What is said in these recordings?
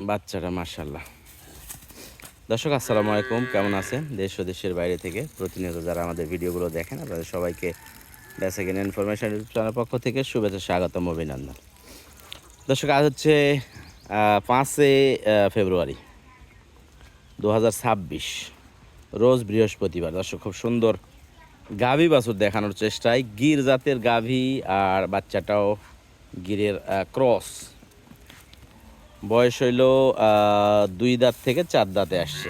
বাচ্চাটা মাশাআল্লাহ। দর্শক আসসালামু আলাইকুম, কেমন আছেন? দেশ ও দেশের বাইরে থেকে প্রতিনিয়ত যারা আমাদের ভিডিওগুলো দেখেন, আপনাদের সবাইকে বেসিক ইনফরমেশন ইউটিউব চ্যানেলের পক্ষ থেকে শুভেচ্ছা, স্বাগতম, অভিনন্দন। দর্শক আজ হচ্ছে 5 ফেব্রুয়ারি 2026, রোজ বৃহস্পতিবার। দর্শক খুব সুন্দর গাভী বাছুর দেখানোর চেষ্টায়, গির জাতের গাভী আর বাচ্চাটাও গিরের ক্রস। বয়স হইল 2 দাঁত থেকে 4 দাঁতে আসছে।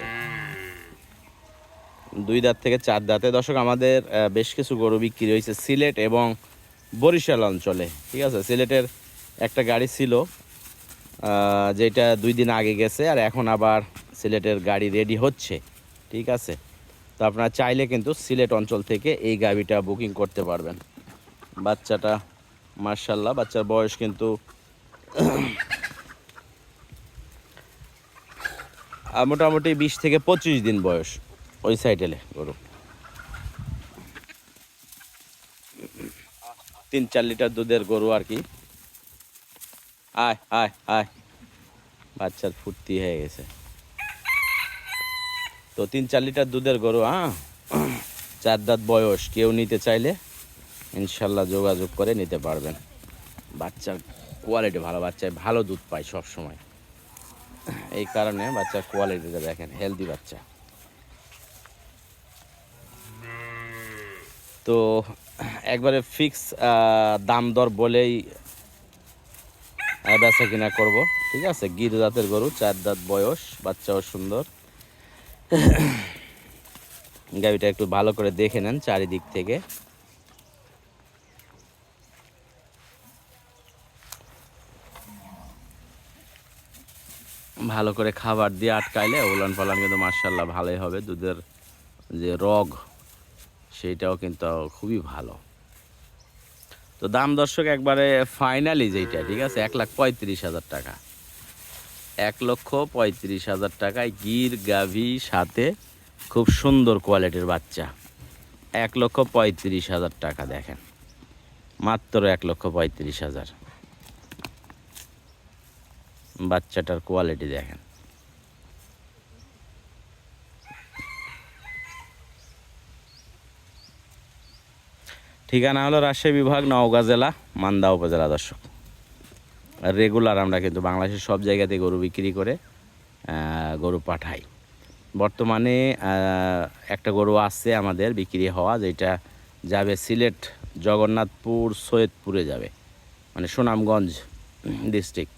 2 দাঁত থেকে 4 দাঁতে। দর্শক আমাদের বেশ কিছু গরু বিক্রি হয়েছে সিলেট এবং বরিশাল অঞ্চলে, ঠিক আছে। সিলেটের একটা গাড়ি ছিল যেটা 2 দিন আগে গেছে, আর এখন আবার সিলেটের গাড়ি রেডি হচ্ছে, ঠিক আছে। তো আপনারা চাইলে কিন্তু সিলেট অঞ্চল থেকে এই গাড়িটা বুকিং করতে পারবেন। বাচ্চাটা মার্শাল্লাহ, বাচ্চার বয়স কিন্তু মোটামুটি 20 থেকে 25 দিন বয়স ওই সাইডেলে গরু। 3-4 লিটার দুধের গরু আর কি। আয় আয় আয়, বাচ্চার ফুর্তি হয়ে গেছে। তো 3-4 লিটার দুধের গরু, 4 দাঁত বয়স। কেউ নিতে চাইলে ইনশাল্লাহ যোগাযোগ করে নিতে পারবেন। বাচ্চার কোয়ালিটি ভালো, বাচ্চায় ভালো দুধ পায় সব সময়, এই কারণে বাচ্চার কোয়ালিটিটা দেখেন, হেলদি বাচ্চা। তো একবারে ফিক্স দাম দর বলেই বেচা কিনা করবো, ঠিক আছে। গির জাতের গরু, 4 দাঁত বয়স, বাচ্চাও সুন্দর। গাড়িটা একটু ভালো করে দেখে নেন চারিদিক থেকে। ভালো করে খাবার দিয়ে আটকাইলে উলান পালান কিন্তু মার্শাল্লাহ ভালোই হবে। দুধের যে রগ সেইটাও কিন্তু খুবই ভালো। তো দাম দর্শক একবারে ফাইনালি যেইটা, ঠিক আছে, 1,35,000 টাকা। 1,35,000 টাকায় গির গাভী সাথে খুব সুন্দর কোয়ালিটির বাচ্চা। 1,35,000 টাকা, দেখেন, মাত্র 1,35,000। বাচ্চাটার কোয়ালিটি দেখেন। ঠিকানা হলো রাজশাহী বিভাগ, নওগাঁ জেলা, মান্দা উপজেলা। দর্শক রেগুলার আমরা কিন্তু বাংলাদেশের সব জায়গাতে গরু বিক্রি করে গরু পাঠাই। বর্তমানে একটা গরু আছে আমাদের বিক্রি হওয়া, যেটা যাবে সিলেট, জগন্নাথপুর, সৈয়দপুরে যাবে, মানে সুনামগঞ্জ ডিস্ট্রিক্ট।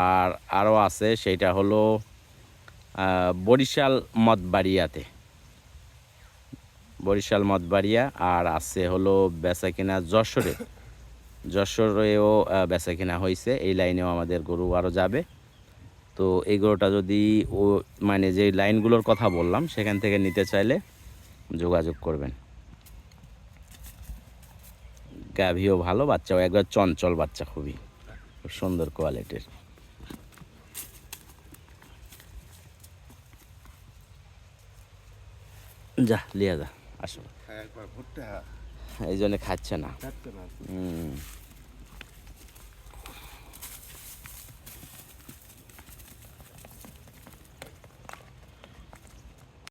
আর আরও আছে, সেইটা হলো বরিশাল মঠবাড়িয়াতে, বরিশাল মঠবাড়িয়া। আর আছে হলো বেচা কিনা যশোরেও বেচা কিনা হয়েছে। এই লাইনেও আমাদের গরু আরও যাবে। তো এই গরুটা যদি মানে যে লাইনগুলোর কথা বললাম সেখান থেকে নিতে চাইলে যোগাযোগ করবেন। গাভীও ভালো, বাচ্চাও একবার চঞ্চল বাচ্চা, খুব সুন্দর কোয়ালিটির। যা লিয়া যা, আসো। এই জন্য খাচ্ছে না।